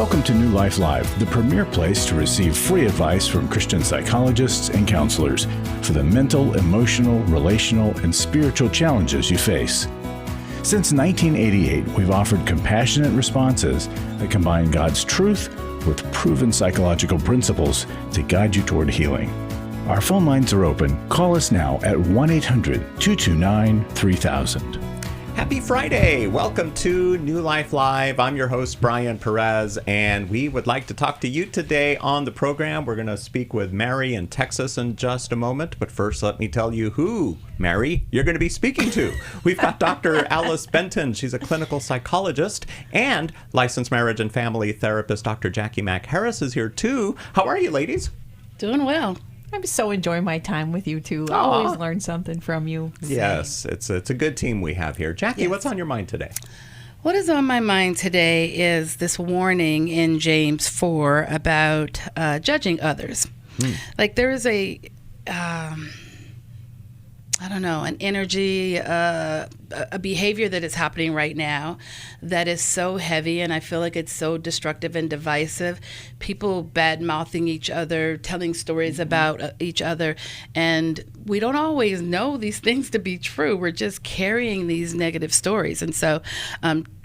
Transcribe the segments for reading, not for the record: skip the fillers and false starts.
Welcome to New Life Live, the premier place to receive free advice from Christian psychologists and counselors for the mental, emotional, relational, and spiritual challenges you face. Since 1988, we've offered compassionate responses that combine God's truth with proven psychological principles to guide you toward healing. Our phone lines are open. Call us now at 1-800-229-3000. Happy Friday! Welcome to New Life Live. I'm your host, Brian Perez, and we would like to talk to you today on the program. We're going to speak with Mary in Texas in just a moment, but first let me tell you who, Mary, you're going to be speaking to. We've got Dr. Alice Benton. She's a clinical psychologist and licensed marriage and family therapist. Dr. Jacqui Mack-Harris is here too. How are you, ladies? Doing well. I'm so enjoying my time with you two. I always learn something from you. Yes, it's a good team we have here. Jacqui, Yes. What's on your mind today? What is on my mind today is this warning in James 4 about judging others. Like there is an energy, a behavior that is happening right now that is so heavy, and I feel like it's so destructive and divisive. People bad-mouthing each other, telling stories about each other, and we don't always know these things to be true. We're just carrying these negative stories. And so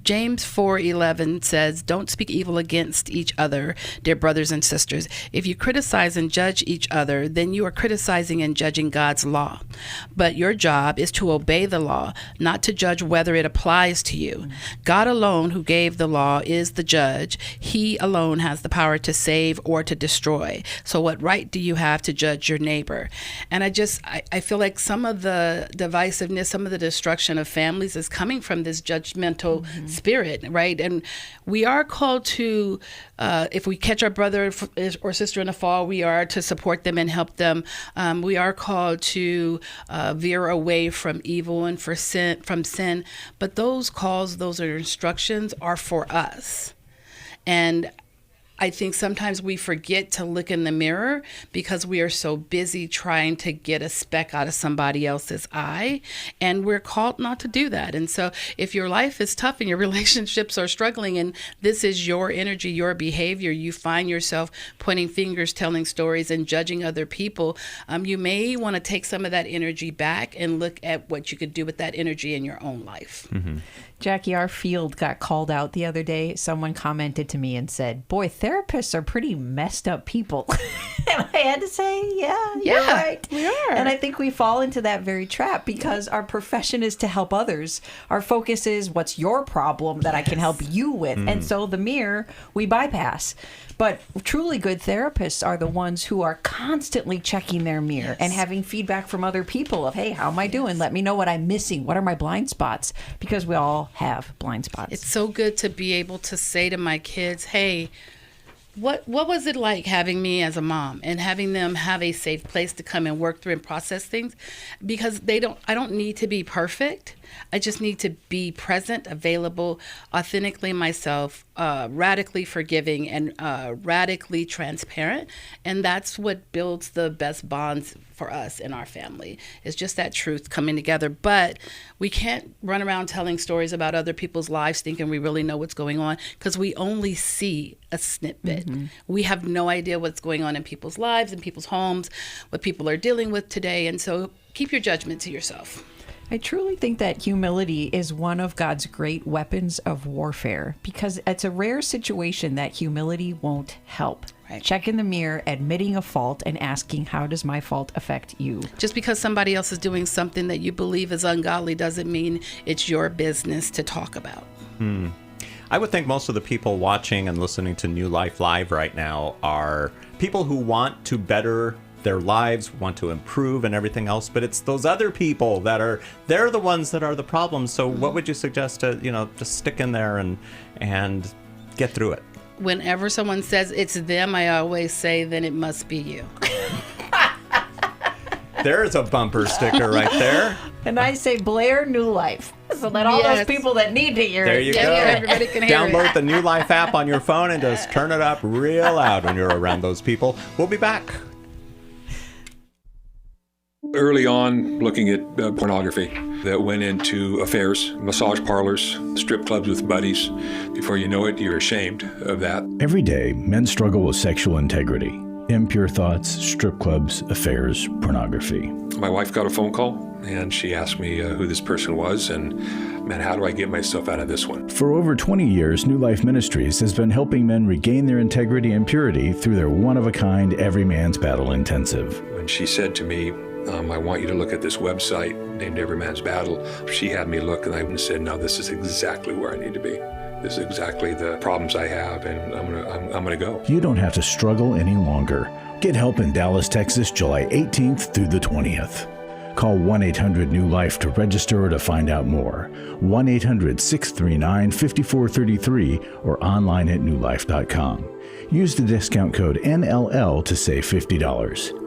James 4:11 says, "Don't speak evil against each other, dear brothers and sisters. If you criticize and judge each other, then you are criticizing and judging God's law. But your job is to obey the law, not to judge whether it applies to you. God alone, who gave the law, is the judge. He alone has the power to save or to destroy. So what right do you have to judge your neighbor?" And I feel like some of the divisiveness, some of the destruction of families is coming from this judgmental spirit, right? And we are called to, if we catch our brother or sister in a fall, we are to support them and help them. We are called to veer away from evil and from sin. But those calls, those are instructions, are for us. And I think sometimes we forget to look in the mirror because we are so busy trying to get a speck out of somebody else's eye, and we're called not to do that. And so if your life is tough and your relationships are struggling and this is your energy, your behavior, you find yourself pointing fingers, telling stories, and judging other people, you may want to take some of that energy back and look at what you could do with that energy in your own life. Mm-hmm. Jacqui, our field got called out the other day. Someone commented to me and said, "Boy, therapists are pretty messed up people." And I had to say, yeah, you're right. We are. And I think we fall into that very trap because our profession is to help others. Our focus is what's your problem that I can help you with. And so the mirror, we bypass. But truly good therapists are the ones who are constantly checking their mirror and having feedback from other people of, hey, how am I doing? Let me know what I'm missing. What are my blind spots? Because we all have blind spots. It's so good to be able to say to my kids, hey, what was it like having me as a mom and having them have a safe place to come and work through and process things? Because I don't need to be perfect. I just need to be present, available, authentically myself, radically forgiving, and radically transparent. And that's what builds the best bonds for us in our family. It's just that truth coming together. But we can't run around telling stories about other people's lives thinking we really know what's going on, because we only see a snippet. We have no idea what's going on in people's lives, in people's homes, what people are dealing with today. And so keep your judgment to yourself. I truly think that humility is one of God's great weapons of warfare, because it's a rare situation that humility won't help. Right. Check in the mirror, admitting a fault, and asking, how does my fault affect you? Just because somebody else is doing something that you believe is ungodly doesn't mean it's your business to talk about. I would think most of the people watching and listening to New Life Live right now are people who want to better their lives, want to improve and everything else, but it's those other people they're the ones that are the problems. So what would you suggest to, just stick in there and get through it? Whenever someone says it's them, I always say, then it must be you. There's a bumper sticker right there. And I say, Blair New Life, so that all those people that need to hear there it. you go. Everybody can hear Download it. the New Life app on your phone and just turn it up real loud when you're around those people. We'll be back. Early on, looking at pornography that went into affairs, massage parlors, strip clubs with buddies. Before you know it, you're ashamed of that. Every day, men struggle with sexual integrity, impure thoughts, strip clubs, affairs, pornography. My wife got a phone call, and she asked me who this person was, and man, how do I get myself out of this one? For over 20 years, New Life Ministries has been helping men regain their integrity and purity through their one-of-a-kind Every Man's Battle Intensive. When she said to me, I want you to look at this website named Every Man's Battle, she had me look, and I said, no, this is exactly where I need to be. This is exactly the problems I have, and I'm gonna go. You don't have to struggle any longer. Get help in Dallas, Texas, July 18th through the 20th. Call 1-800-NEW-LIFE to register or to find out more. 1-800-639-5433 or online at newlife.com. Use the discount code NLL to save $50.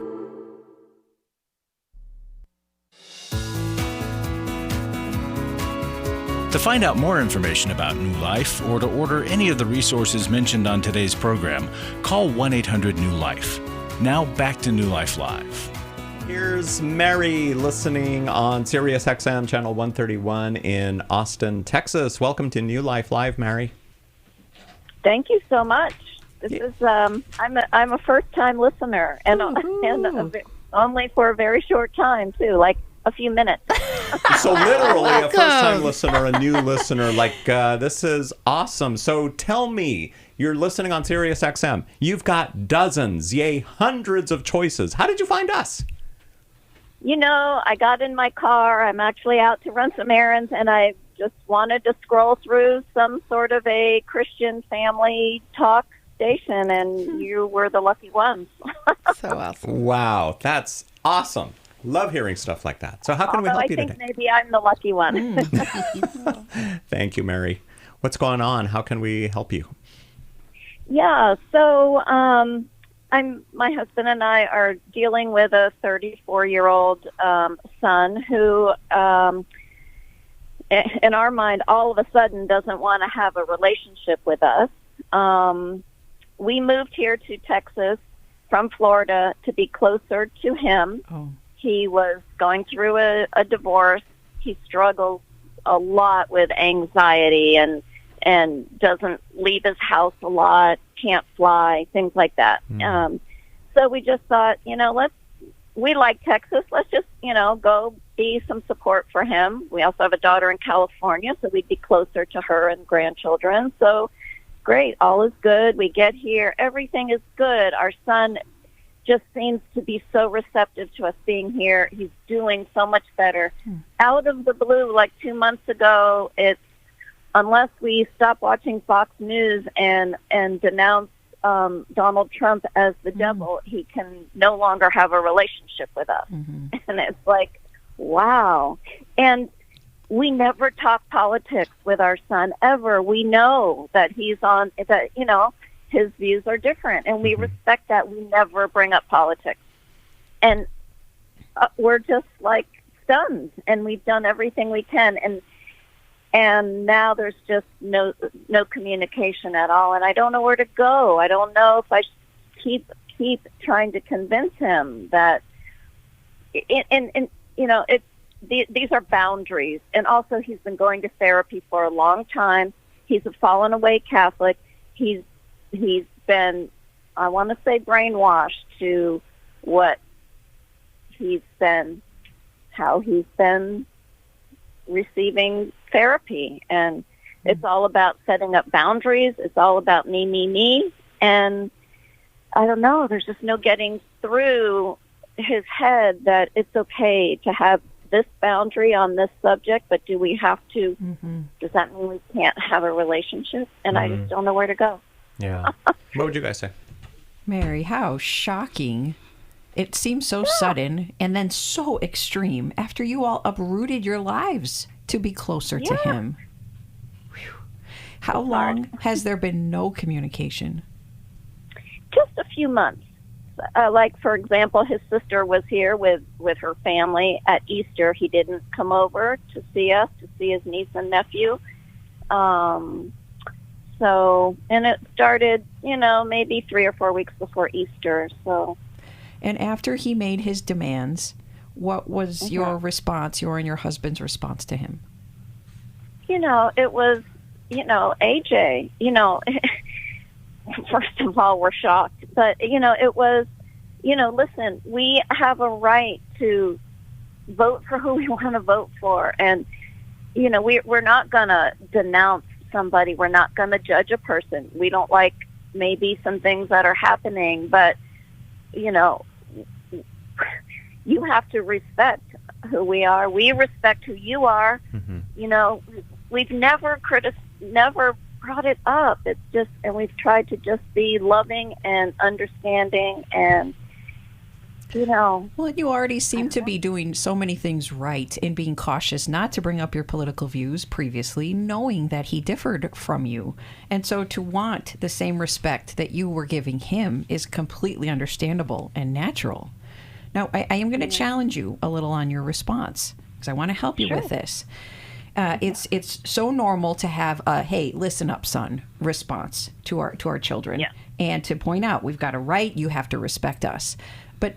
To find out more information about New Life or to order any of the resources mentioned on today's program, call 1-800-NEW-LIFE. Now back to New Life Live. Here's Mary listening on Sirius XM channel 131 in Austin, Texas. Welcome to New Life Live, Mary. Thank you so much. This is I'm a first-time listener, and only for a very short time too, like a few minutes. So literally a first-time listener, a new listener. This is awesome. So tell me, you're listening on Sirius XM. You've got dozens, yay, hundreds of choices. How did you find us? You know, I got in my car. I'm actually out to run some errands, and I just wanted to scroll through some sort of a Christian family talk station, and you were the lucky ones. So awesome. Wow, that's awesome. Love hearing stuff like that. So how can we help you today? I think maybe I'm the lucky one. Thank you, Mary. What's going on? How can we help you? Yeah, so my husband and I are dealing with a 34-year-old son who, in our mind, all of a sudden doesn't want to have a relationship with us. We moved here to Texas from Florida to be closer to him. Oh. He was going through a divorce. He struggles a lot with anxiety and doesn't leave his house a lot, can't fly, things like that. So we just thought, we like Texas. Let's just, go be some support for him. We also have a daughter in California, so we'd be closer to her and grandchildren. So great, all is good. We get here, everything is good. Our son just seems to be so receptive to us being here. He's doing so much better. Out of the blue, like 2 months ago, it's unless we stop watching Fox News and denounce Donald Trump as the devil, he can no longer have a relationship with us. And it's like, wow. And we never talk politics with our son ever. We know that he's on, that, his views are different, and we respect that. We never bring up politics. And we're just like stunned, and we've done everything we can. And now there's just no communication at all, and I don't know where to go. I don't know if I should keep trying to convince him that, these are boundaries. And also, he's been going to therapy for a long time. He's a fallen away Catholic. He's been, I want to say, brainwashed to what how he's been receiving therapy. And it's all about setting up boundaries. It's all about me. And I don't know, there's just no getting through his head that it's okay to have this boundary on this subject, but do we have to, does that mean we can't have a relationship? And I just don't know where to go. Yeah. What would you guys say? Mary, how shocking. It seems so sudden and then so extreme after you all uprooted your lives to be closer to him. Whew. How long has there been no communication? Just a few months. Like, for example, his sister was here with her family at Easter. He didn't come over to see us, to see his niece and nephew. And it started, maybe 3 or 4 weeks before Easter. So, and after he made his demands, what was your response, your and your husband's response to him? It was, AJ, first of all, we're shocked. But, it was, listen, we have a right to vote for who we want to vote for. And, we're not going to denounce somebody. We're not going to judge a person. We don't like maybe some things that are happening, but, you have to respect who we are. We respect who you are. Mm-hmm. We've never brought it up. It's just, and we've tried to just be loving and understanding and, Well, you already seem to be doing so many things right and being cautious not to bring up your political views previously, knowing that he differed from you. And so to want the same respect that you were giving him is completely understandable and natural. Now, I am going to challenge you a little on your response because I want to help you with this. It's so normal to have a "Hey, listen up, son" response to our children, and to point out we've got a right, you have to respect us. But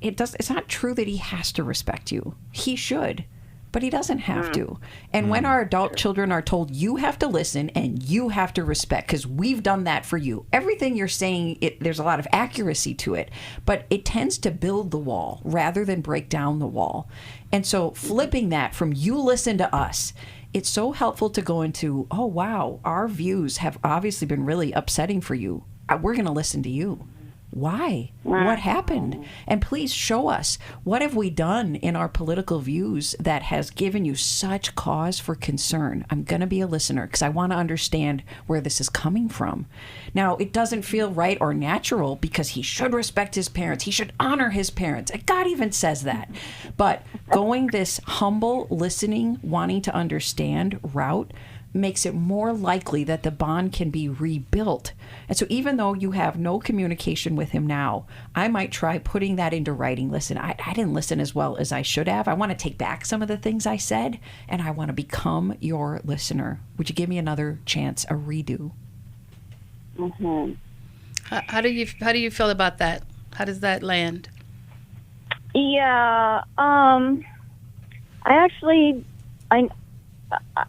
it's not true that he has to respect you. He should, but he doesn't have to. And when our adult children are told you have to listen and you have to respect because we've done that for you, everything you're saying, there's a lot of accuracy to it, but it tends to build the wall rather than break down the wall. And so flipping that from you listen to us, it's so helpful to go into, oh, wow, our views have obviously been really upsetting for you. We're going to listen to you. Why? What happened? And please show us, what have we done in our political views that has given you such cause for concern? I'm going to be a listener because I want to understand where this is coming from. Now, it doesn't feel right or natural because he should respect his parents. He should honor his parents. God even says that. But going this humble, listening, wanting to understand route makes it more likely that the bond can be rebuilt. And so even though you have no communication with him now, I might try putting that into writing. Listen, I didn't listen as well as I should have. I want to take back some of the things I said, and I want to become your listener. Would you give me another chance, a redo? Mm-hmm. How do you feel about that? How does that land? Yeah,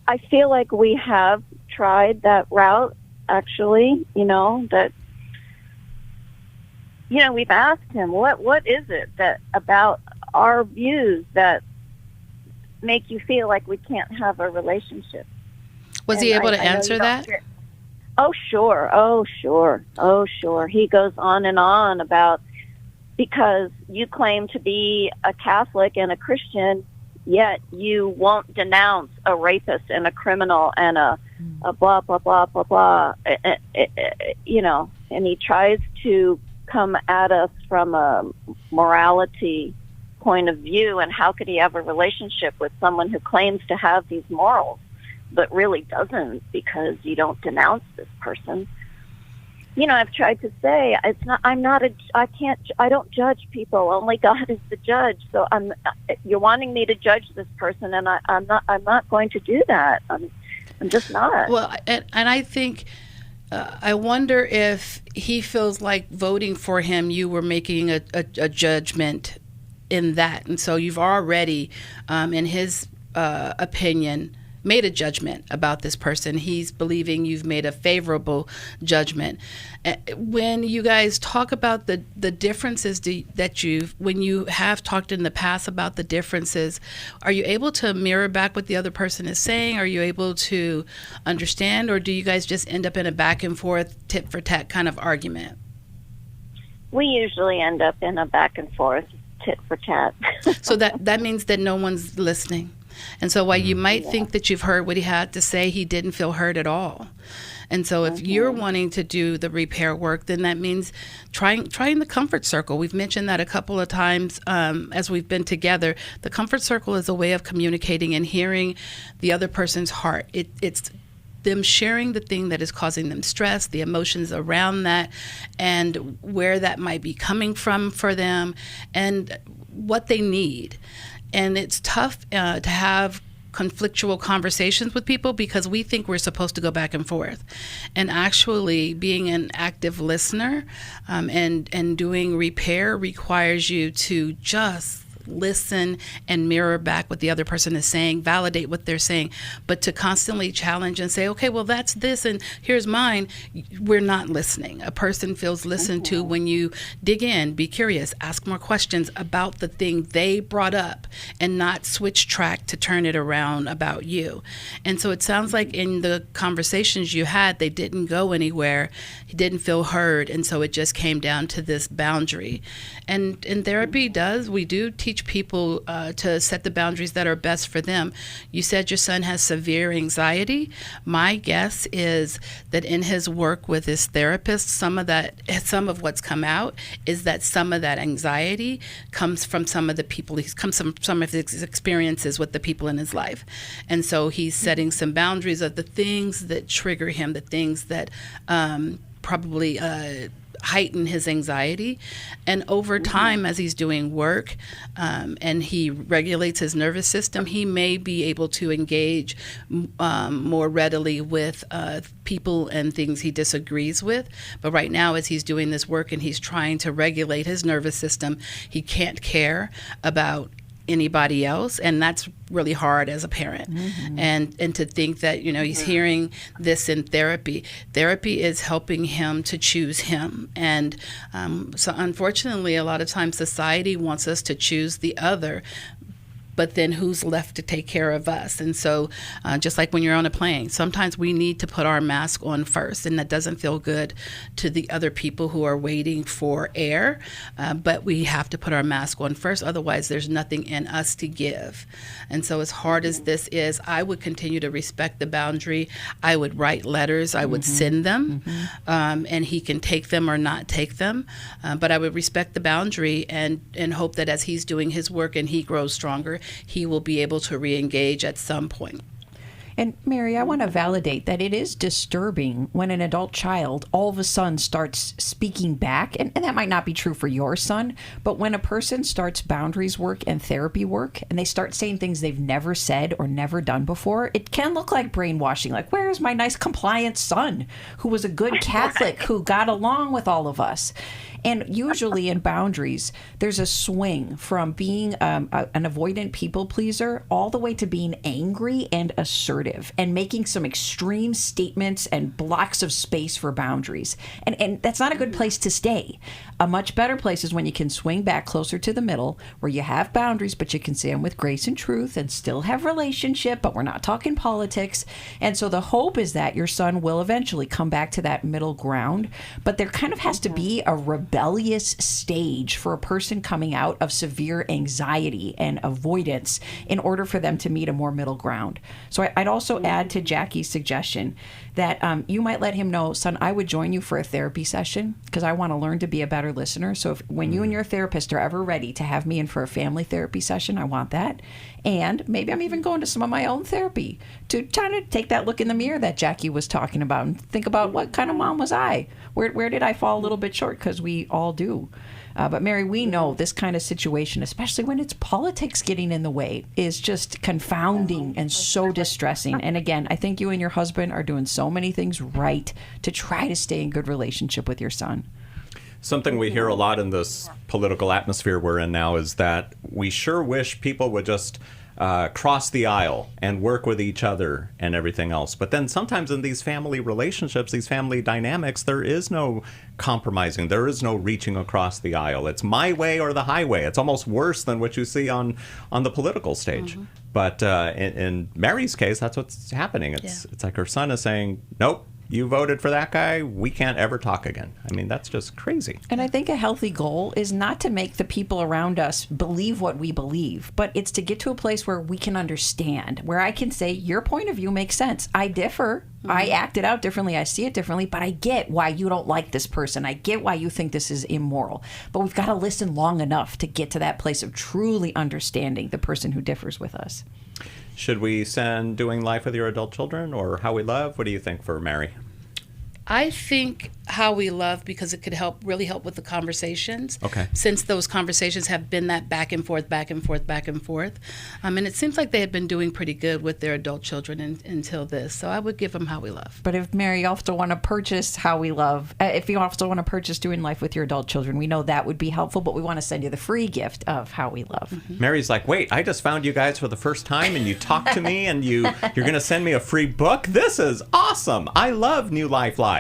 I feel like we have tried that route, actually, that, we've asked him, what is it that about our views that make you feel like we can't have a relationship? Was he able to answer that? Oh, sure. He goes on and on about, because you claim to be a Catholic and a Christian, yet you won't denounce a rapist and a criminal and a blah, blah, blah, blah, blah. And he tries to come at us from a morality point of view, and how could he have a relationship with someone who claims to have these morals but really doesn't, because you don't denounce this person. I've tried to say I don't judge people. Only God is the judge. So you're wanting me to judge this person, and I'm not going to do that. I'm just not. Well, and I think I wonder if he feels like voting for him, you were making a judgment in that, and so you've already, in his opinion, made a judgment about this person. He's believing you've made a favorable judgment. When you guys talk about the differences when you have talked in the past about the differences, are you able to mirror back what the other person is saying? Are you able to understand, or do you guys just end up in a back and forth, tit for tat kind of argument? We usually end up in a back and forth, tit for tat. So that means that no one's listening. And so while you might think that you've heard what he had to say, he didn't feel heard at all. And so if you're wanting to do the repair work, then that means trying the comfort circle. We've mentioned that a couple of times as we've been together. The comfort circle is a way of communicating and hearing the other person's heart. It's them sharing the thing that is causing them stress, the emotions around that, and where that might be coming from for them, and what they need. And it's tough to have conflictual conversations with people because we think we're supposed to go back and forth. And actually being an active listener and doing repair requires you to just listen and mirror back what the other person is saying, validate what they're saying, but to constantly challenge and say, okay, well, that's this and here's mine, we're not listening. A person feels listened to when you dig in, be curious, ask more questions about the thing they brought up and not switch track to turn it around about you. And so it sounds like in the conversations you had, they didn't go anywhere. He didn't feel heard. And so it just came down to this boundary. And in therapy we do teach people to set the boundaries that are best for them. You said your son has severe anxiety. My guess is that in his work with his therapist, some of what's come out is that some of that anxiety comes from some of the people, comes from some of his experiences with the people in his life. And so he's setting some boundaries of the things that trigger him, the things that probably heighten his anxiety. And over time, as he's doing work and he regulates his nervous system, he may be able to engage more readily with people and things he disagrees with. But right now, as he's doing this work and he's trying to regulate his nervous system, he can't care about anybody else, and that's really hard as a parent. And to think that he's hearing this in therapy is helping him to choose him. And so unfortunately, a lot of times society wants us to choose the other, but then who's left to take care of us? And so just like when you're on a plane, sometimes we need to put our mask on first, and that doesn't feel good to the other people who are waiting for air, but we have to put our mask on first, otherwise there's nothing in us to give. And so as hard as this is, I would continue to respect the boundary. I would write letters, I would send them, and he can take them or not take them, but I would respect the boundary and hope that as he's doing his work and he grows stronger, he will be able to re-engage at some point. And Mary, I want to validate that it is disturbing when an adult child all of a sudden starts speaking back, and that might not be true for your son, but when a person starts boundaries work and therapy work and they start saying things they've never said or never done before, it can look like brainwashing. Like, where's my nice compliant son who was a good Catholic who got along with all of us? And usually in boundaries, there's a swing from being an avoidant people pleaser all the way to being angry and assertive and making some extreme statements and blocks of space for boundaries. And that's not a good place to stay. A much better place is when you can swing back closer to the middle, where you have boundaries, but you can say them with grace and truth and still have relationship, but we're not talking politics. And so the hope is that your son will eventually come back to that middle ground, but there kind of has to be a rebellious stage for a person coming out of severe anxiety and avoidance in order for them to meet a more middle ground. So I'd also add to Jacqui's suggestion that you might let him know, son, I would join you for a therapy session because I want to learn to be a better listener. So when you and your therapist are ever ready to have me in for a family therapy session, I want that. And maybe I'm even going to some of my own therapy to kind of take that look in the mirror that Jacqui was talking about and think about what kind of mom was I? Where did I fall a little bit short? Because we all do. But Mary, we know this kind of situation, especially when it's politics getting in the way, is just confounding and so distressing. And again, I think you and your husband are doing so many things right to try to stay in good relationship with your son. Something we hear a lot in this political atmosphere we're in now is that we sure wish people would just cross the aisle and work with each other and everything else. But then sometimes in these family relationships, these family dynamics, there is no compromising. There is no reaching across the aisle. It's my way or the highway. It's almost worse than what you see on the political stage. But in Mary's case, that's what's happening. It's like her son is saying, nope, you voted for that guy, we can't ever talk again. I mean, that's just crazy. And I think a healthy goal is not to make the people around us believe what we believe, but it's to get to a place where we can understand, where I can say, your point of view makes sense. I differ. I act it out differently. I see it differently, but I get why you don't like this person. I get why you think this is immoral. But we've got to listen long enough to get to that place of truly understanding the person who differs with us. Should we send Doing Life with Your Adult Children or How We Love? What do you think for Mary? I think How We Love, because it could really help with the conversations. Okay. Since those conversations have been that back and forth, back and forth, back and forth. And it seems like they had been doing pretty good with their adult children until this. So I would give them How We Love. But if Mary, you also want to purchase How We Love, if you also want to purchase Doing Life with Your Adult Children, we know that would be helpful, but we want to send you the free gift of How We Love. Mm-hmm. Mary's like, wait, I just found you guys for the first time and you talked to me and you're going to send me a free book? This is awesome. I love New Life Live.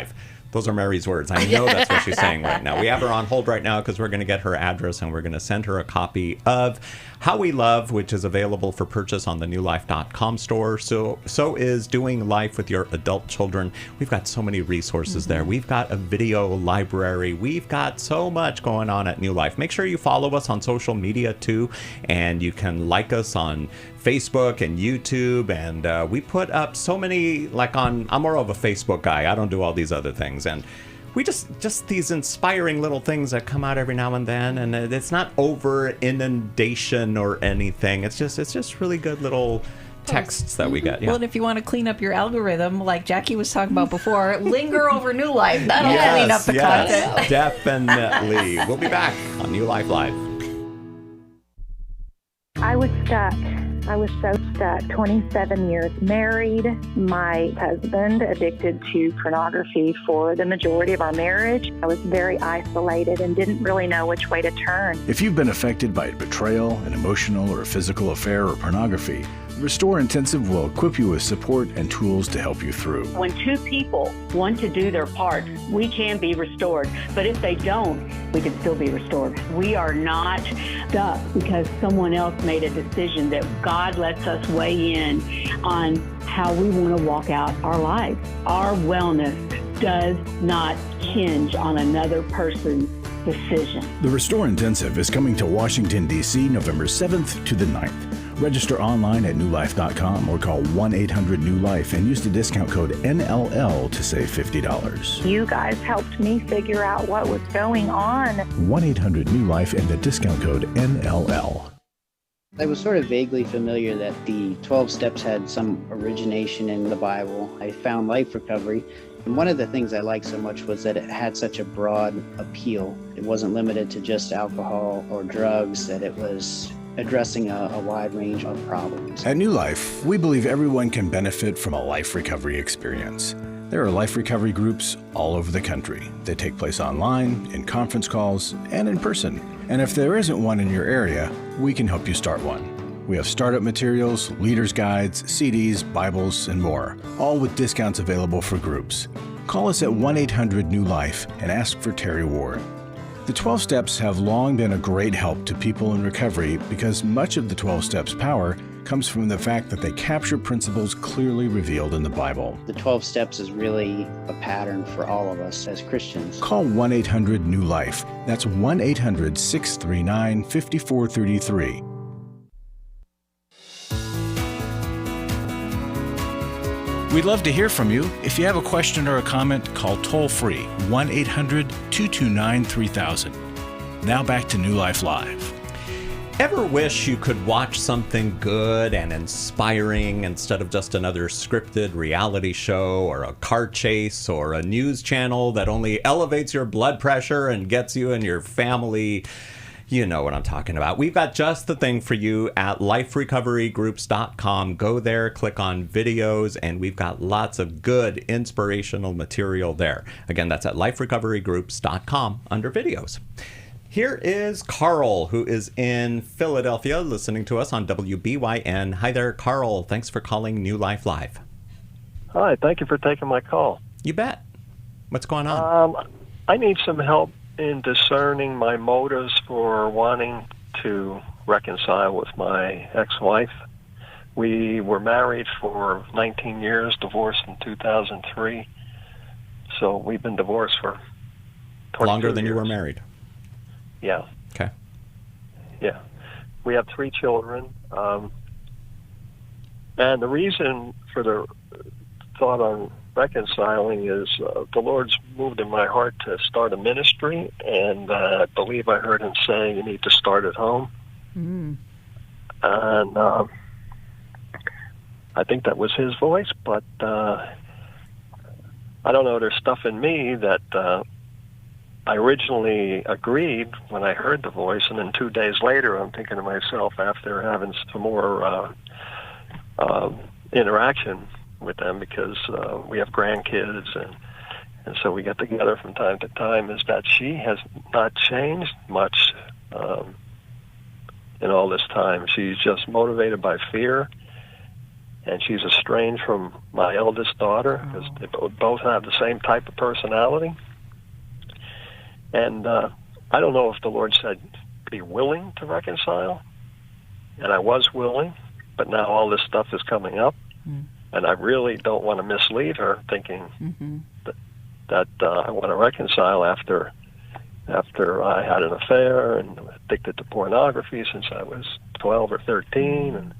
Those are Mary's words. I know that's what she's saying right now. We have her on hold right now because we're going to get her address and we're going to send her a copy of How We Love, which is available for purchase on the newlife.com store. So is Doing Life with Your Adult Children. We've got so many resources there. We've got a video library. We've got so much going on at New Life. Make sure you follow us on social media too, and you can like us on Facebook and YouTube, and we put up so many, I'm more of a Facebook guy. I don't do all these other things, and we just these inspiring little things that come out every now and then, and it's not over inundation or anything. It's just really good little texts that we get. Yeah. Well, and if you want to clean up your algorithm, like Jacqui was talking about before, linger over New Life. That'll clean up the content. Definitely. We'll be back on New Life Live. I was stuck. I was so stuck. 27 years married. My husband addicted to pornography for the majority of our marriage. I was very isolated and didn't really know which way to turn. If you've been affected by betrayal, an emotional or physical affair, or pornography, Restore Intensive will equip you with support and tools to help you through. When two people want to do their part, we can be restored. But if they don't, we can still be restored. We are not stuck because someone else made a decision. That God lets us weigh in on how we want to walk out our life. Our wellness does not hinge on another person's decision. The Restore Intensive is coming to Washington, D.C. November 7th to the 9th. Register online at newlife.com or call 1-800-NEW-LIFE and use the discount code NLL to save $50. You guys helped me figure out what was going on. 1-800-NEW-LIFE and the discount code NLL. I was sort of vaguely familiar that the 12 steps had some origination in the Bible. I found Life Recovery, and one of the things I liked so much was that it had such a broad appeal. It wasn't limited to just alcohol or drugs, that it was addressing a wide range of problems. At New Life, we believe everyone can benefit from a life recovery experience. There are life recovery groups all over the country. They take place online, in conference calls, and in person. And if there isn't one in your area, we can help you start one. We have startup materials, leaders' guides, CDs, Bibles, and more, all with discounts available for groups. Call us at 1-800-NEW-LIFE and ask for Terry Ward. The 12 Steps have long been a great help to people in recovery because much of the 12 Steps' power comes from the fact that they capture principles clearly revealed in the Bible. The 12 steps is really a pattern for all of us as Christians. Call 1-800-NEW-LIFE. That's 1-800-639-5433. We'd love to hear from you. If you have a question or a comment, call toll-free 1-800-229-3000. Now back to New Life Live. Ever wish you could watch something good and inspiring instead of just another scripted reality show or a car chase or a news channel that only elevates your blood pressure and gets you and your family? You know what I'm talking about. We've got just the thing for you at liferecoverygroups.com. Go there, click on videos, and we've got lots of good inspirational material there. Again, that's at liferecoverygroups.com under videos. Here is Carl, who is in Philadelphia, listening to us on WBYN. Hi there, Carl. Thanks for calling New Life Live. Hi, thank you for taking my call. You bet. What's going on? I need some help in discerning my motives for wanting to reconcile with my ex-wife. We were married for 19 years, divorced in 2003. So we've been divorced for 22 Longer than years. You were married? Yeah. Okay. Yeah. We have 3 children. And the reason for the thought on reconciling is the Lord's moved in my heart to start a ministry, and I believe I heard him say you need to start at home. And I think that was his voice, but I don't know, there's stuff in me that I originally agreed when I heard the voice, and then 2 days later I'm thinking to myself, after having some more interaction with them, because we have grandkids and so we get together from time to time, is that she has not changed much in all this time. She's just motivated by fear, and she's estranged from my eldest daughter, because they both have the same type of personality. And I don't know if the Lord said, be willing to reconcile, and I was willing, but now all this stuff is coming up, and I really don't want to mislead her thinking that I want to reconcile after I had an affair and addicted to pornography since I was 12 or 13,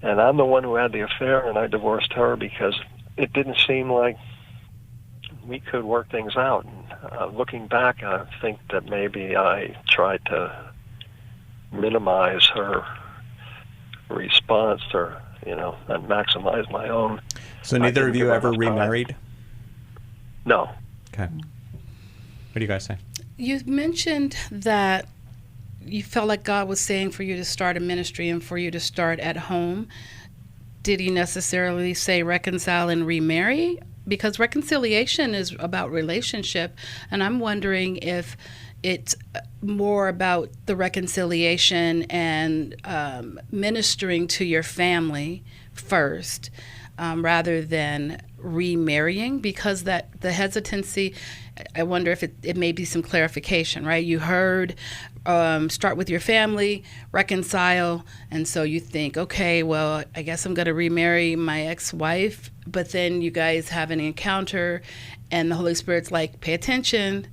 and I'm the one who had the affair, and I divorced her because it didn't seem like we could work things out. And looking back, I think that maybe I tried to minimize her response, or and maximize my own. So neither of you ever remarried? No. Okay. What do you guys say? You mentioned that you felt like God was saying for you to start a ministry and for you to start at home. Did he necessarily say reconcile and remarry? Because reconciliation is about relationship, and I'm wondering if it's more about the reconciliation and ministering to your family first, rather than remarrying, because that the hesitancy, I wonder if it may be some clarification, right? You heard start with your family, reconcile, and so you think, okay, well, I guess I'm going to remarry my ex-wife, but then you guys have an encounter, and the Holy Spirit's like, pay attention,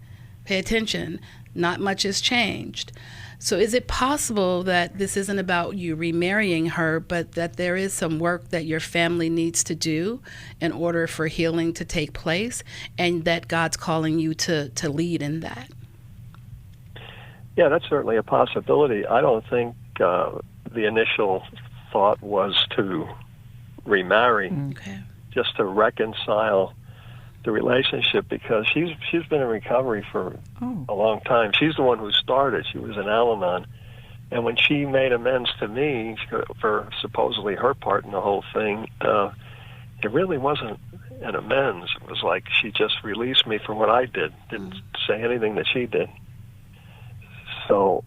not much has changed. So is it possible that this isn't about you remarrying her, but that there is some work that your family needs to do in order for healing to take place, and that God's calling you to lead in that? Yeah, that's certainly a possibility. I don't think the initial thought was to remarry, just to reconcile the relationship, because she's been in recovery for a long time. She's the one who started. She was in Al-Anon, and when she made amends to me for supposedly her part in the whole thing, it really wasn't an amends. It was like she just released me for what I did. Didn't say anything that she did. So,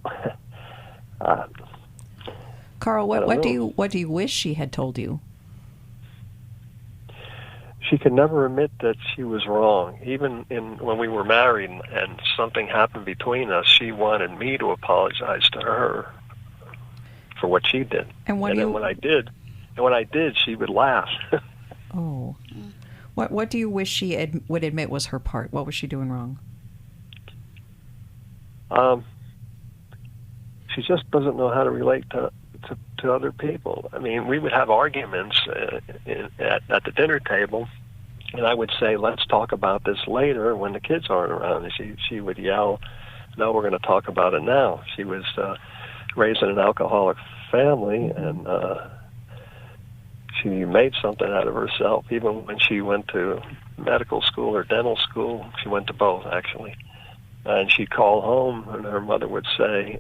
Carl, what do you wish she had told you? She could never admit that she was wrong. Even when we were married and something happened between us, she wanted me to apologize to her for what she did. And when I did, she would laugh. Oh, what do you wish she would admit was her part? What was she doing wrong? She just doesn't know how to relate to other people. I mean, we would have arguments at the dinner table, and I would say, let's talk about this later when the kids aren't around. And she would yell, no, we're going to talk about it now. She was raised in an alcoholic family, and she made something out of herself. Even when she went to medical school or dental school, she went to both, actually. And she'd call home, and her mother would say,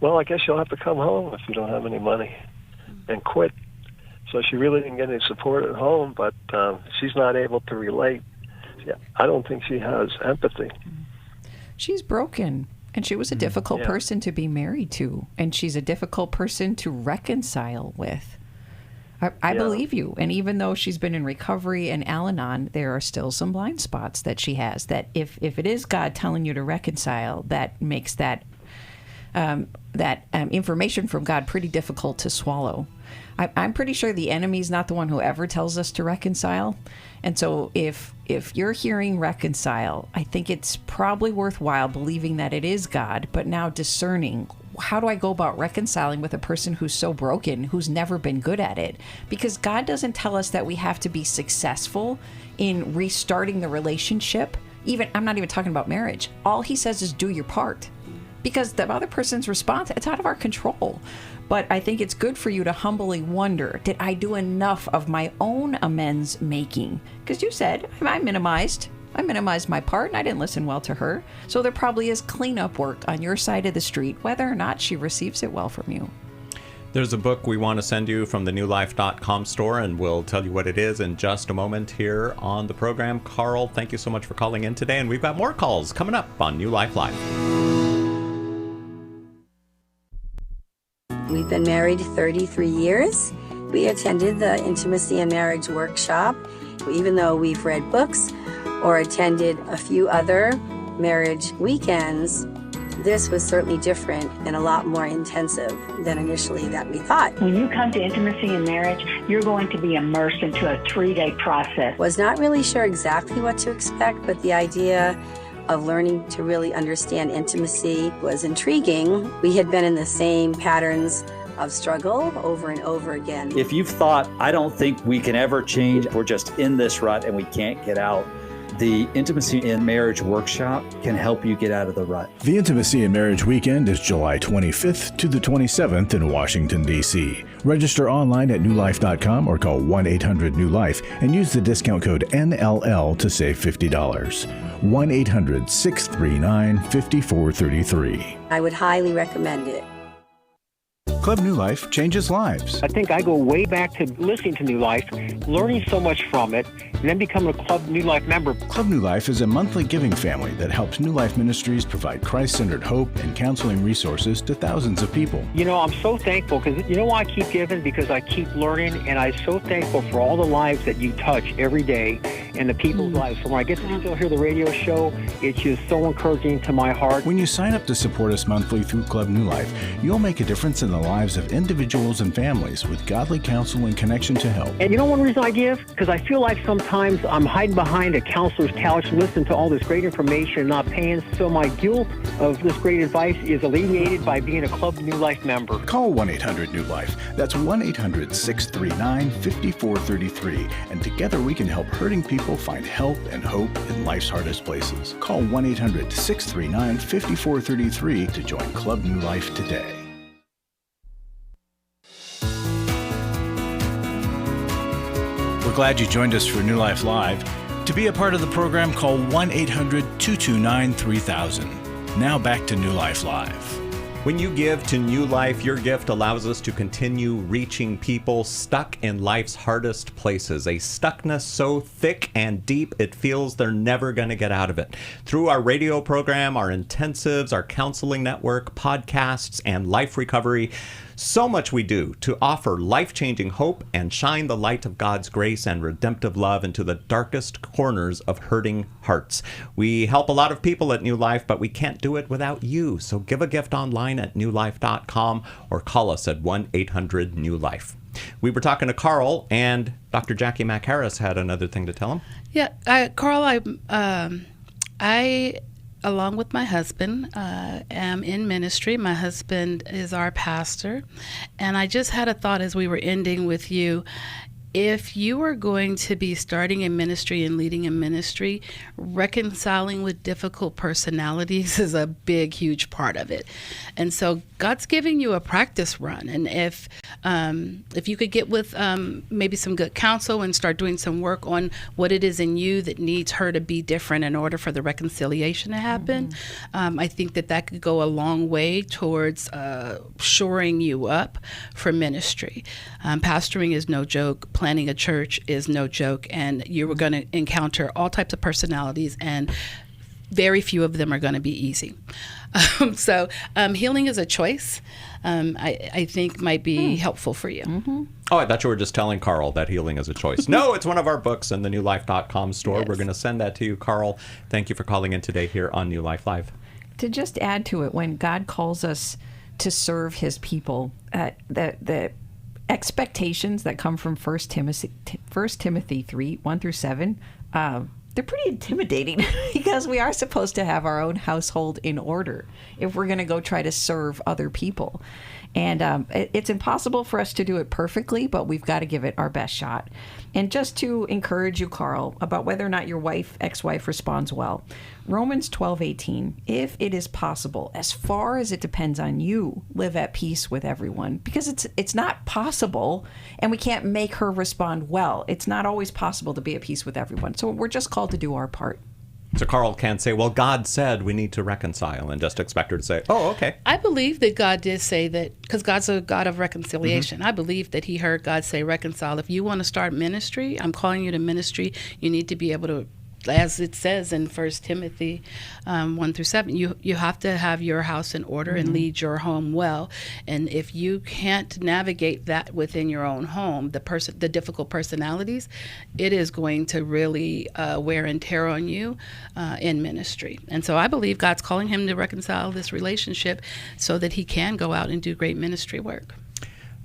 well, I guess you'll have to come home if you don't have any money, and quit. So she really didn't get any support at home, but she's not able to relate. I don't think she has empathy. She's broken, and she was a difficult person to be married to, and she's a difficult person to reconcile with. I believe you. And even though she's been in recovery and Al-Anon, there are still some blind spots that she has, that if it is God telling you to reconcile, that makes that information from God pretty difficult to swallow. I'm pretty sure the enemy's not the one who ever tells us to reconcile. And so if you're hearing reconcile, I think it's probably worthwhile believing that it is God, but now discerning, how do I go about reconciling with a person who's so broken, who's never been good at it? Because God doesn't tell us that we have to be successful in restarting the relationship. I'm not even talking about marriage. All he says is do your part. because the other person's response, it's out of our control. But I think it's good for you to humbly wonder, did I do enough of my own amends making? Because you said, I minimized my part and I didn't listen well to her. So there probably is cleanup work on your side of the street, whether or not she receives it well from you. There's a book we want to send you from the newlife.com store, and we'll tell you what it is in just a moment here on the program. Carl, thank you so much for calling in today, and we've got more calls coming up on New Life Live. We've been married 33 years. We attended the Intimacy and Marriage Workshop. Even though we've read books or attended a few other marriage weekends, this was certainly different and a lot more intensive than initially that we thought. When you come to Intimacy and Marriage, you're going to be immersed into a 3-day process. Was not really sure exactly what to expect, but the idea of learning to really understand intimacy was intriguing. We had been in the same patterns of struggle over and over again. If you've thought, I don't think we can ever change, we're just in this rut and we can't get out, the Intimacy and Marriage Workshop can help you get out of the rut. The Intimacy and Marriage Weekend is July 25th to the 27th in Washington, D.C. Register online at newlife.com or call 1-800-NEW-LIFE and use the discount code NLL to save $50. 1-800-639-5433. I would highly recommend it. Club New Life changes lives. I think I go way back to listening to New Life, learning so much from it, and then becoming a Club New Life member. Club New Life is a monthly giving family that helps New Life Ministries provide Christ-centered hope and counseling resources to thousands of people. You know, I'm so thankful because you know why I keep giving? Because I keep learning, and I'm so thankful for all the lives that you touch every day and the people's lives. So when I get to still hear the radio show, it's just so encouraging to my heart. When you sign up to support us monthly through Club New Life, you'll make a difference in the lives of individuals and families with godly counsel and connection to help. And you know one reason I give? Because I feel like sometimes I'm hiding behind a counselor's couch, listening to all this great information and not paying. So my guilt of this great advice is alleviated by being a Club New Life member. Call 1-800-NEW-LIFE. That's 1-800-639-5433. And together we can help hurting people find help and hope in life's hardest places. Call 1-800-639-5433 to join Club New Life today. We're glad you joined us for New Life Live. To be a part of the program, call 1-800-229-3000. Now back to New Life Live. When you give to New Life, your gift allows us to continue reaching people stuck in life's hardest places. A stuckness so thick and deep, it feels they're never going to get out of it. Through our radio program, our intensives, our counseling network, podcasts, and life recovery, so much we do to offer life-changing hope and shine the light of God's grace and redemptive love into the darkest corners of hurting hearts. We help a lot of people at New Life, but we can't do it without you. So give a gift online at newlife.com or call us at 1-800-NEW-LIFE. We were talking to Carl, and Dr. Jacqui Mack-Harris had another thing to tell him. Yeah, Carl, I along with my husband, am in ministry. My husband is our pastor. And I just had a thought as we were ending with you. If you are going to be starting a ministry and leading a ministry, reconciling with difficult personalities is a big, huge part of it. And so God's giving you a practice run. And if you could get with maybe some good counsel and start doing some work on what it is in you that needs her to be different in order for the reconciliation to happen, I think that could go a long way towards shoring you up for ministry. Pastoring is no joke. Planning a church is no joke, and you were going to encounter all types of personalities, and very few of them are going to be easy. So healing is a choice. I think might be helpful for you. Mm-hmm. Oh, I thought you were just telling Carl that healing is a choice. No, it's one of our books in the newlife.com store. Yes. We're going to send that to you, Carl. Thank you for calling in today here on New Life Live. To just add to it, when God calls us to serve his people, the expectations that come from 1 Timothy 3, 1 through 7, they're pretty intimidating because we are supposed to have our own household in order if we're going to go try to serve other people. And it's impossible for us to do it perfectly, but we've got to give it our best shot. And just to encourage you, Carl, about whether or not your ex-wife responds well, Romans 12:18, if it is possible, as far as it depends on you, live at peace with everyone. Because it's not possible, and we can't make her respond well. It's not always possible to be at peace with everyone. So we're just called to do our part. So Carl can't say, well, God said we need to reconcile, and just expect her to say, oh, okay. I believe that God did say that, because God's a God of reconciliation. I believe that he heard God say reconcile. If you want to start ministry, I'm calling you to ministry, you need to be able to, as it says in 1 Timothy 1-7, you have to have your house in order and lead your home well. And if you can't navigate that within your own home, the difficult personalities, it is going to really wear and tear on you in ministry. And so I believe God's calling him to reconcile this relationship so that he can go out and do great ministry work.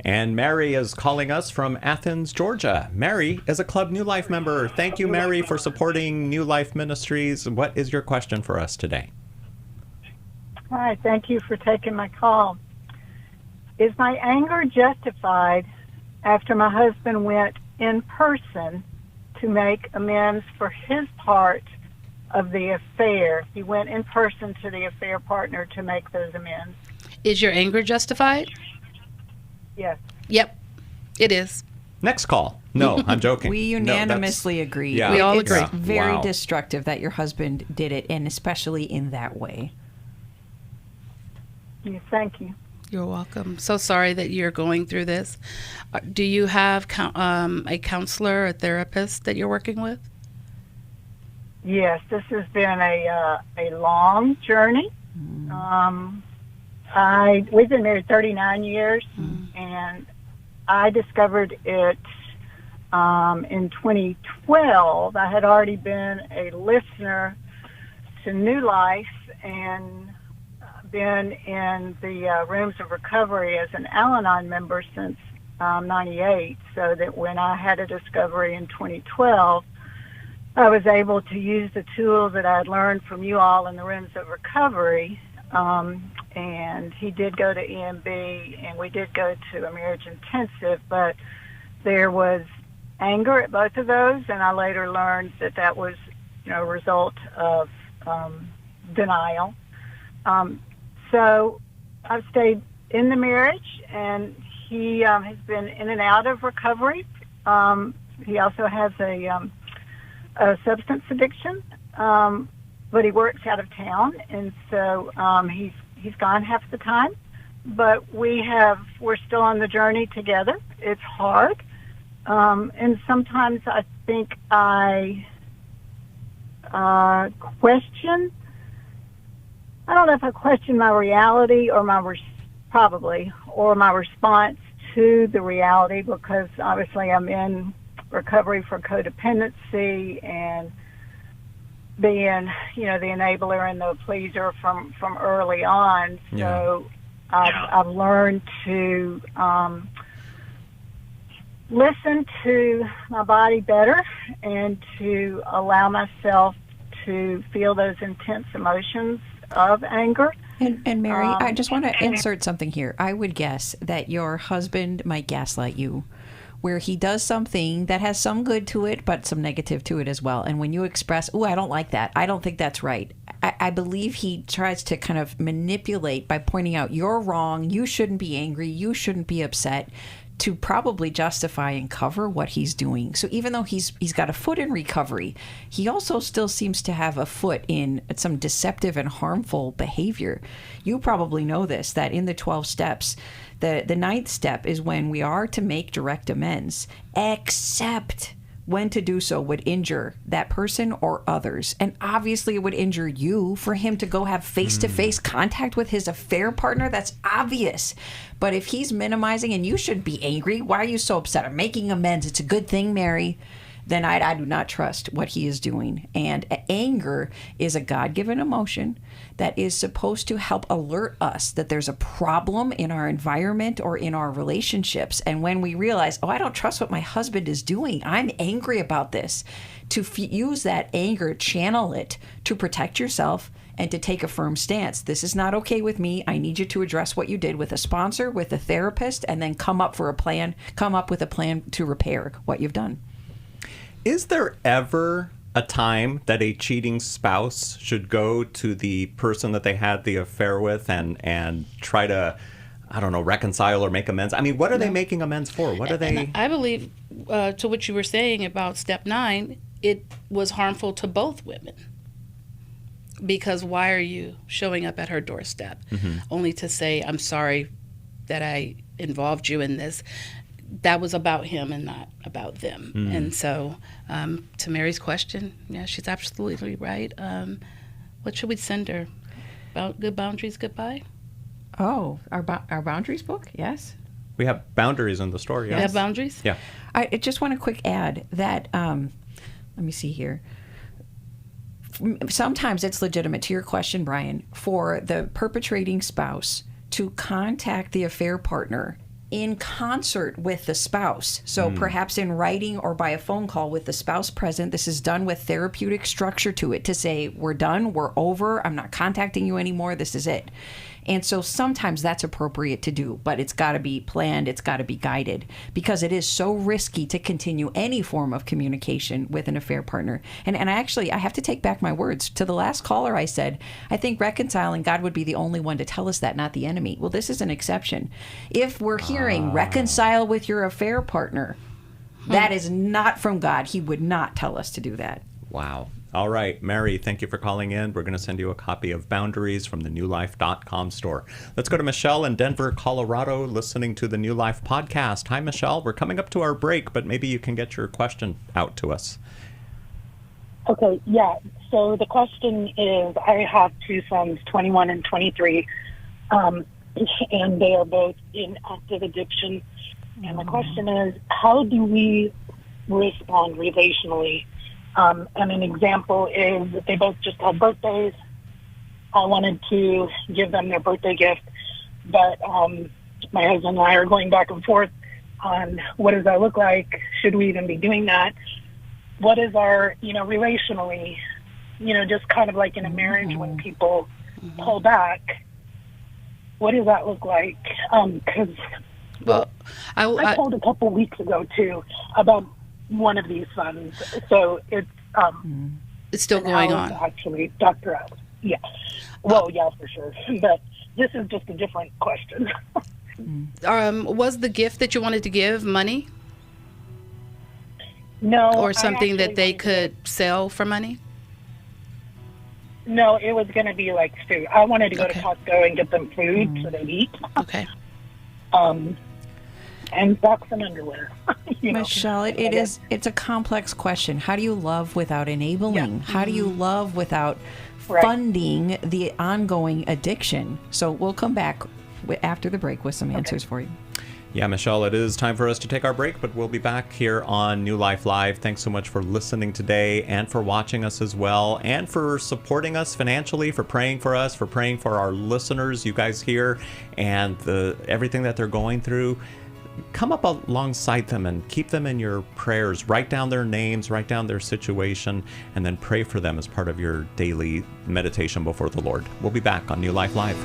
And Mary is calling us from Athens, Georgia. Mary is a Club New Life member. Thank you, Mary, for supporting New Life Ministries. What is your question for us today? Hi, thank you for taking my call. Is my anger justified after my husband went in person to make amends for his part of the affair? He went in person to the affair partner to make those amends. Is your anger justified? Yes. Yep, it is. Next call. No, I'm joking. We unanimously agree. Yeah. We all agree. It's very destructive that your husband did it, and especially in that way. Yeah, thank you. You're welcome. So sorry that you're going through this. Do you have a counselor, a therapist that you're working with? Yes, this has been a long journey. We've been married 39 years, and I discovered it in 2012. I had already been a listener to New Life and been in the rooms of recovery as an Al-Anon member since 98, so that when I had a discovery in 2012, I was able to use the tools that I had learned from you all in the rooms of recovery. And he did go to EMB, and we did go to a marriage intensive, but there was anger at both of those, and I later learned that that was, a result of denial. So I've stayed in the marriage, and he has been in and out of recovery. He also has a substance addiction, but he works out of town, and so he's gone half the time. But we're still on the journey together. It's hard, and sometimes I think I question. I don't know if I question my reality or my response to the reality, because obviously I'm in recovery for codependency and being, the enabler and the pleaser from early on. So I've learned to listen to my body better and to allow myself to feel those intense emotions of anger. And Mary, I just want to insert something here. I would guess that your husband might gaslight you, where he does something that has some good to it, but some negative to it as well. And when you express, I don't like that, I don't think that's right, I believe he tries to kind of manipulate by pointing out, you're wrong, you shouldn't be angry, you shouldn't be upset, to probably justify and cover what he's doing. So even though he's got a foot in recovery, he also still seems to have a foot in some deceptive and harmful behavior. You probably know this, that in the 12 steps, the 9th step is when we are to make direct amends, except when to do so would injure that person or others. And obviously it would injure you for him to go have face-to-face contact with his affair partner. That's obvious. But if he's minimizing, and you should be angry, why are you so upset? I'm making amends. It's a good thing, Mary. then I do not trust what he is doing. And anger is a God-given emotion that is supposed to help alert us that there's a problem in our environment or in our relationships. And when we realize, I don't trust what my husband is doing, I'm angry about this, to use that anger, channel it to protect yourself and to take a firm stance. This is not okay with me. I need you to address what you did with a sponsor, with a therapist, and then come up with a plan to repair what you've done. Is there ever a time that a cheating spouse should go to the person that they had the affair with and try to, I don't know, reconcile or make amends? I mean, what are they making amends for? What are they? And I believe, to what you were saying about step 9, it was harmful to both women. Because why are you showing up at her doorstep only to say, I'm sorry that I involved you in this? That was about him and not about them. And so to Mary's question, yeah, she's absolutely right. What should we send her? About good boundaries, goodbye? Oh, our boundaries book? Yes. We have boundaries in the store, yes. We have boundaries? Yeah. I just want to quick add that, let me see here. Sometimes it's legitimate, to your question, Brian, for the perpetrating spouse to contact the affair partner in concert with the spouse. So perhaps in writing or by a phone call with the spouse present. This is done with therapeutic structure to it, to say, we're done, we're over, I'm not contacting you anymore, this is it. And so sometimes that's appropriate to do, but it's got to be planned, it's got to be guided, because it is so risky to continue any form of communication with an affair partner. And I have to take back my words. To the last caller, I said, I think reconciling, God would be the only one to tell us that, not the enemy. Well, this is an exception. If we're hearing reconcile with your affair partner, that is not from God. He would not tell us to do that. Wow. All right, Mary, thank you for calling in. We're going to send you a copy of Boundaries from the newlife.com store. Let's go to Michelle in Denver, Colorado, listening to the New Life podcast. Hi, Michelle. We're coming up to our break, but maybe you can get your question out to us. Okay, yeah. So the question is, I have 2 sons, 21 and 23, and they are both in active addiction. And the question is, how do we respond relationally? And an example is that they both just had birthdays. I wanted to give them their birthday gift, but my husband and I are going back and forth on what does that look like? Should we even be doing that? What is our, relationally, just kind of like in a marriage when people pull back, what does that look like? Because I told a couple weeks ago, too, about one of these sons. So it's still going on. Actually, Dr. Alex. Yeah. Well, yeah, for sure. But this is just a different question. Was the gift that you wanted to give money? No. Or something that they could sell for money? No, it was going to be like food. I wanted to go to Costco and get them food so they'd eat. Okay. And socks and underwear. Michelle, it's a complex question. How do you love without enabling? Yeah. How do you love without funding the ongoing addiction? So we'll come back after the break with some answers for you. Yeah, Michelle, it is time for us to take our break, but we'll be back here on New Life Live. Thanks so much for listening today and for watching us as well, and for supporting us financially, for praying for us, for praying for our listeners, you guys here, and everything that they're going through. Come up alongside them and keep them in your prayers. Write down their names, write down their situation, and then pray for them as part of your daily meditation before the Lord. We'll be back on New Life Live.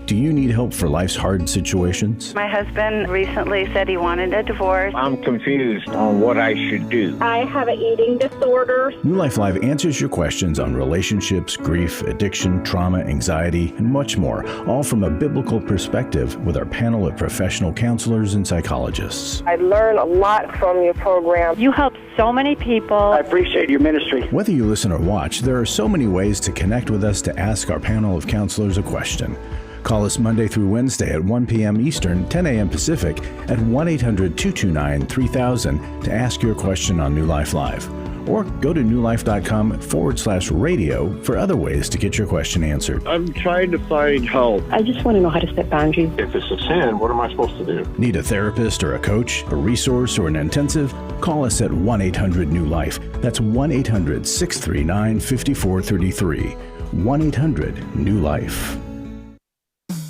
Do you need help for life's hard situations? My husband recently said he wanted a divorce. I'm confused on what I should do. I have an eating disorder. New Life Live answers your questions on relationships, grief, addiction, trauma, anxiety, and much more, all from a biblical perspective with our panel of professional counselors and psychologists. I learn a lot from your program. You help so many people. I appreciate your ministry. Whether you listen or watch, there are so many ways to connect with us to ask our panel of counselors a question. Call us Monday through Wednesday at 1 p.m. Eastern, 10 a.m. Pacific at 1-800-229-3000 to ask your question on New Life Live. or go to newlife.com/radio for other ways to get your question answered. I'm trying to find help. I just want to know how to set boundaries. If it's a sin, what am I supposed to do? Need a therapist or a coach, a resource, or an intensive? Call us at 1-800-NEW-LIFE. That's 1-800-639-5433. 1-800-NEW-LIFE.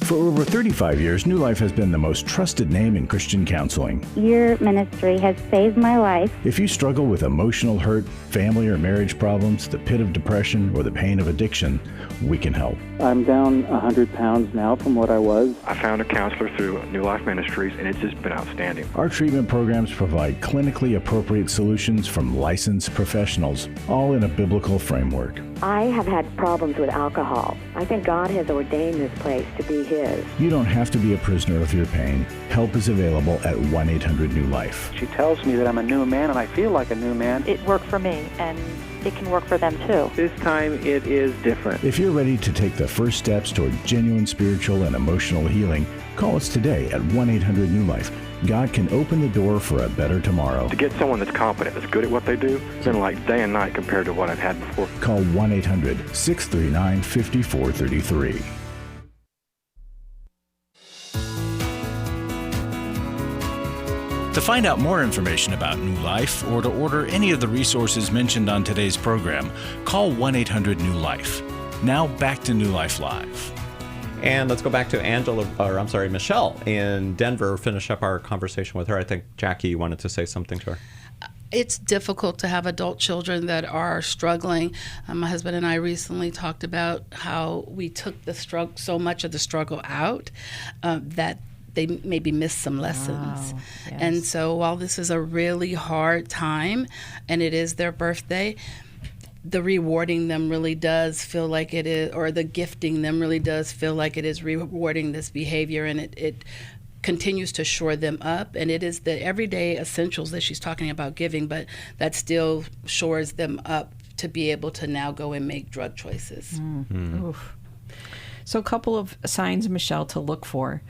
For over 35 years, New Life has been the most trusted name in Christian counseling. Your ministry has saved my life. If you struggle with emotional hurt, family or marriage problems, the pit of depression, or the pain of addiction, we can help. I'm down 100 pounds now from what I was. I found a counselor through New Life Ministries, and it's just been outstanding. Our treatment programs provide clinically appropriate solutions from licensed professionals, all in a biblical framework. I have had problems with alcohol. I think God has ordained this place to be His. You don't have to be a prisoner of your pain. Help is available at 1-800-NEW-LIFE. She tells me that I'm a new man, and I feel like a new man. It worked for me, and it can work for them too. This time it is different. If you're ready to take the first steps toward genuine spiritual and emotional healing, call us today at 1-800-NEW-LIFE. God can open the door for a better tomorrow. To get someone that's competent, that's good at what they do, it's been like day and night compared to what I've had before. Call 1-800-639-5433. To find out more information about New Life or to order any of the resources mentioned on today's program, call 1-800-NEW-LIFE. Now back to New Life Live. And let's go back to Michelle in Denver, finish up our conversation with her. I think, Jacqui, you wanted to say something to her. It's difficult to have adult children that are struggling. My husband and I recently talked about how we took so much of the struggle out that they maybe missed some lessons. Yes. And so while this is a really hard time and it is their birthday, the rewarding them really does feel like it is, or the gifting them really does feel like it is rewarding this behavior, and it continues to shore them up. And it is the everyday essentials that she's talking about giving, but that still shores them up to be able to now go and make drug choices. Oof. So a couple of signs, Michelle, to look for.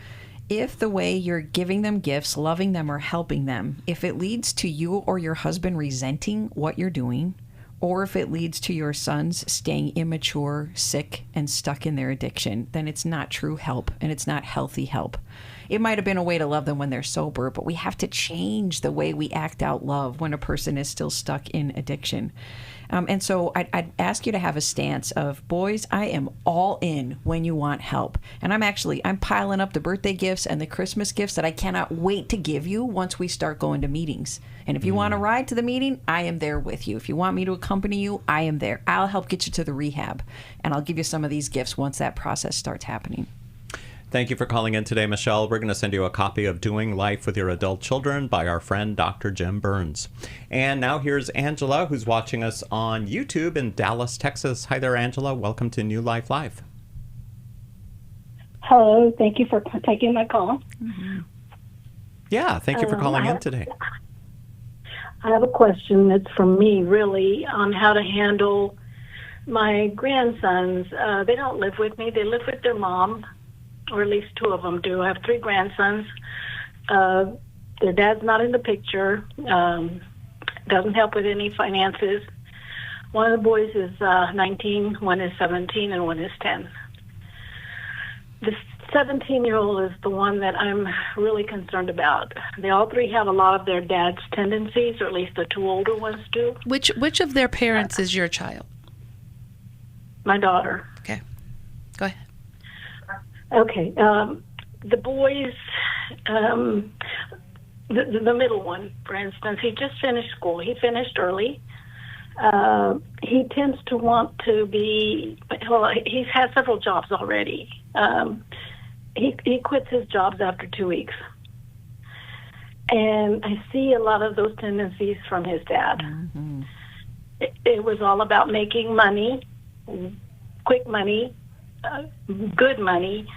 If the way you're giving them gifts, loving them, or helping them, if it leads to you or your husband resenting what you're doing, or if it leads to your sons staying immature, sick, and stuck in their addiction, then it's not true help, and it's not healthy help. It might have been a way to love them when they're sober, but we have to change the way we act out love when a person is still stuck in addiction. And so I'd ask you to have a stance of, boys, I am all in when you want help. And I'm piling up the birthday gifts and the Christmas gifts that I cannot wait to give you once we start going to meetings. And if you want to ride to the meeting, I am there with you. If you want me to accompany you, I am there. I'll help get you to the rehab. And I'll give you some of these gifts once that process starts happening. Thank you for calling in today, Michelle. We're going to send you a copy of Doing Life with Your Adult Children by our friend Dr. Jim Burns. And now here's Angela, who's watching us on YouTube in Dallas, Texas. Hi there, Angela. Welcome to New Life Live. Hello. Thank you for taking my call. Mm-hmm. Yeah, thank you for calling in today. I have a question that's from me, really, on how to handle my grandsons. They don't live with me. They live with their mom, or at least two of them do. I have three grandsons. Their dad's not in the picture. Doesn't help with any finances. One of the boys is 19, one is 17, and one is 10. The 17-year-old is the one that I'm really concerned about. They all three have a lot of their dad's tendencies, or at least the two older ones do. Which of their parents is your child? My daughter. Okay. Go ahead. Okay. The boys, the middle one, for instance, he just finished school. He finished early. He tends to want to be, he's had several jobs already. He quits his jobs after 2 weeks. And I see a lot of those tendencies from his dad. Mm-hmm. It was all about making money, quick money, good money,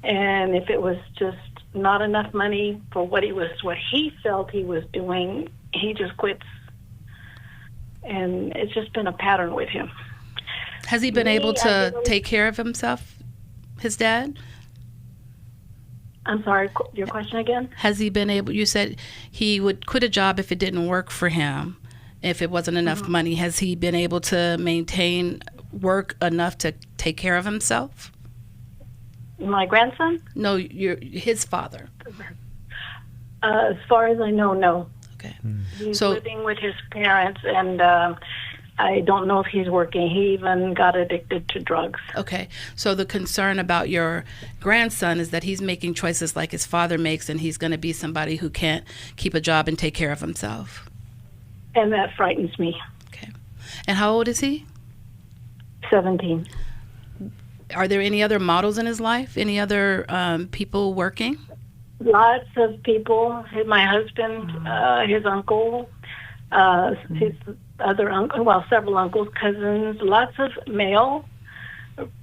and if it was just not enough money for what he felt he was doing, he just quits. And it's just been a pattern with him. Has he been able to take care of himself, his dad? I'm sorry, your question again? Has he been able, you said he would quit a job if it didn't work for him, if it wasn't enough money, has he been able to maintain work enough to take care of himself? My grandson? No, his father. As far as I know, no. Okay. He's living with his parents, and I don't know if he's working. He even got addicted to drugs. Okay. So the concern about your grandson is that he's making choices like his father makes, and he's going to be somebody who can't keep a job and take care of himself. And that frightens me. Okay. And how old is he? 17. Are there any other models in his life? Any other people working? Lots of people. My husband, his uncle, his other uncle, well, several uncles, cousins, lots of male,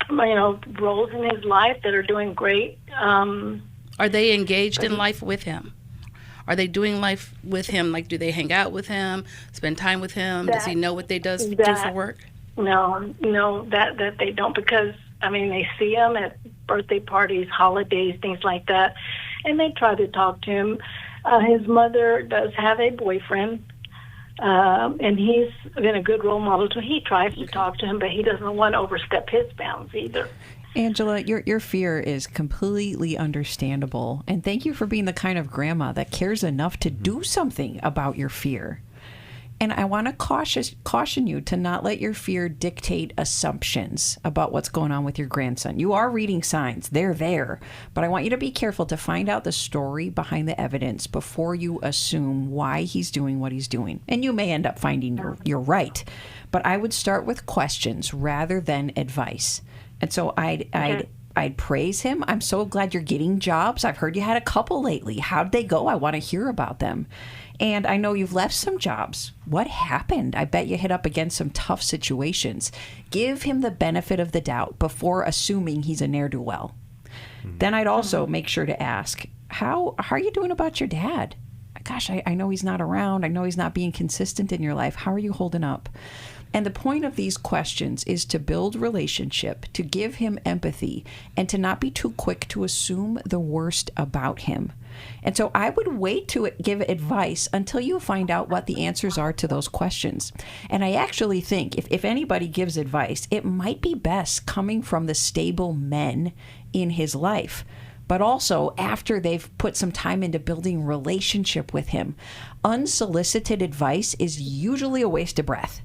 roles in his life that are doing great. Are they engaged in life with him? Are they doing life with him? Like, do they hang out with him, spend time with him? Does he know what they do for work? No, that they don't, because, they see him at birthday parties, holidays, things like that, and they try to talk to him. His mother does have a boyfriend, and he's been a good role model, so he tries to talk to him, but he doesn't want to overstep his bounds either. Angela, your fear is completely understandable, and thank you for being the kind of grandma that cares enough to do something about your fear. And I want to caution you to not let your fear dictate assumptions about what's going on with your grandson. You are reading signs. They're there. But I want you to be careful to find out the story behind the evidence before you assume why he's doing what he's doing. And you may end up finding you're right. But I would start with questions rather than advice. And so I'd praise him. I'm so glad you're getting jobs. I've heard you had a couple lately. How'd they go? I want to hear about them. And I know you've left some jobs. What happened? I bet you hit up against some tough situations. Give him the benefit of the doubt before assuming he's a ne'er-do-well. Then I'd also make sure to ask, how are you doing about your dad? Gosh, I know he's not around. I know he's not being consistent in your life. How are you holding up? And the point of these questions is to build relationship, to give him empathy, and to not be too quick to assume the worst about him. And so I would wait to give advice until you find out what the answers are to those questions. And I actually think if anybody gives advice, it might be best coming from the stable men in his life, but also after they've put some time into building relationship with him. Unsolicited advice is usually a waste of breath.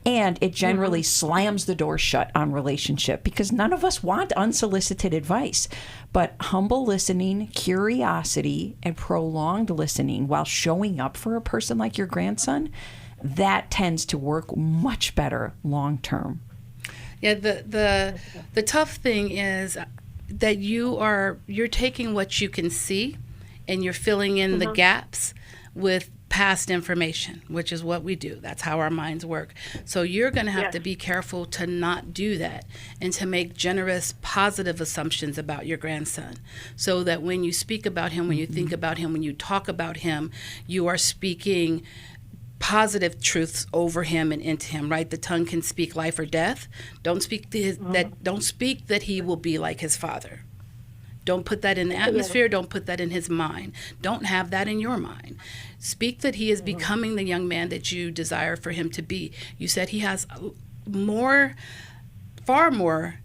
And it generally slams the door shut on relationship because none of us want unsolicited advice. But humble listening, curiosity, and prolonged listening while showing up for a person like your grandson, that tends to work much better long term. Yeah, the tough thing is that you're taking what you can see and you're filling in the gaps with past information, which is what we do. That's how our minds work. So you're going to have to be careful to not do that and to make generous, positive assumptions about your grandson so that when you speak about him, when you think about him, when you talk about him, you are speaking positive truths over him and into him, right? The tongue can speak life or death. Don't speak that he will be like his father. Don't put that in the atmosphere. Don't put that in his mind. Don't have that in your mind. Speak that he is becoming the young man that you desire for him to be. You said he has far more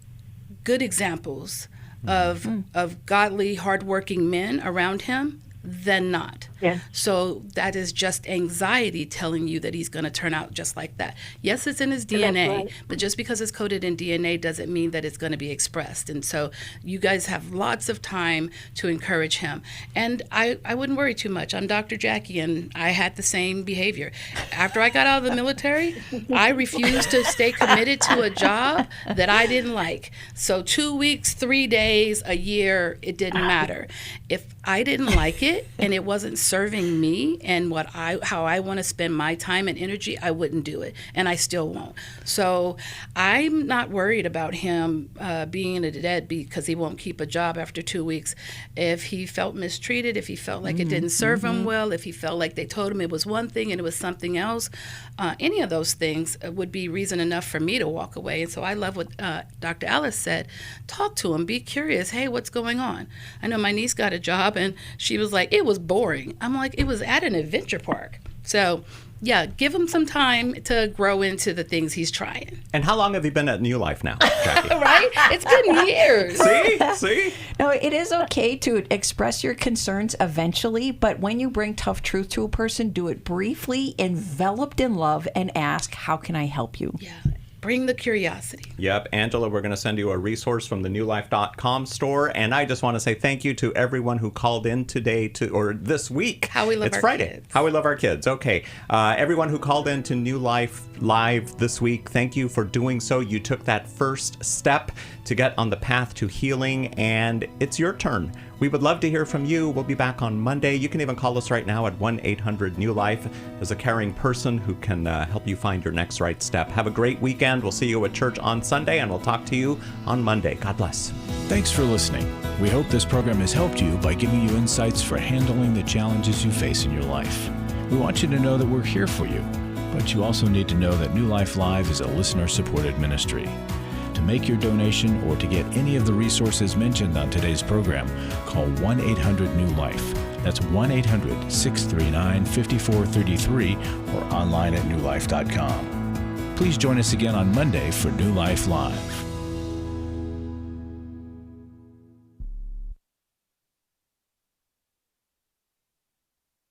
good examples of godly, hardworking men around him than not. Yeah. So that is just anxiety telling you that he's going to turn out just like that. Yes, it's in his DNA, right. But just because it's coded in DNA doesn't mean that it's going to be expressed. And so you guys have lots of time to encourage him. And I wouldn't worry too much. I'm Dr. Jacqui, and I had the same behavior. After I got out of the military, I refused to stay committed to a job that I didn't like. So 2 weeks, 3 days, a year, it didn't matter. If I didn't like it and it wasn't serving me and how I want to spend my time and energy, I wouldn't do it, and I still won't. So I'm not worried about him being a deadbeat because he won't keep a job after 2 weeks. If he felt mistreated, if he felt like it didn't serve him well, if he felt like they told him it was one thing and it was something else, any of those things would be reason enough for me to walk away. And so I love what Dr. Alice said. Talk to him. Be curious. Hey, what's going on? I know my niece got a job and she was like, it was boring. I'm like, it was at an adventure park. So give him some time to grow into the things he's trying. And how long have you been at New Life now, Jacqui? Right? It's been years. See? No, it is okay to express your concerns eventually, but when you bring tough truth to a person, do it briefly, enveloped in love, and ask, how can I help you? Yeah. Bring the curiosity. Yep. Angela, we're going to send you a resource from the newlife.com store. And I just want to say thank you to everyone who called in today or this week. How we love it's our Friday. kids. How we love our kids. Okay. Everyone who called in to New Life Live this week, thank you for doing so. You took that first step to get on the path to healing, and it's your turn. We would love to hear from you. We'll be back on Monday. You can even call us right now at 1-800-NEW-LIFE. There's a caring person who can help you find your next right step. Have a great weekend. We'll see you at church on Sunday, and we'll talk to you on Monday. God bless. Thanks for listening. We hope this program has helped you by giving you insights for handling the challenges you face in your life. We want you to know that we're here for you, but you also need to know that New Life Live is a listener-supported ministry. To make your donation or to get any of the resources mentioned on today's program, call 1-800-NEW-LIFE. That's 1-800-639-5433 or online at newlife.com. Please join us again on Monday for New Life Live.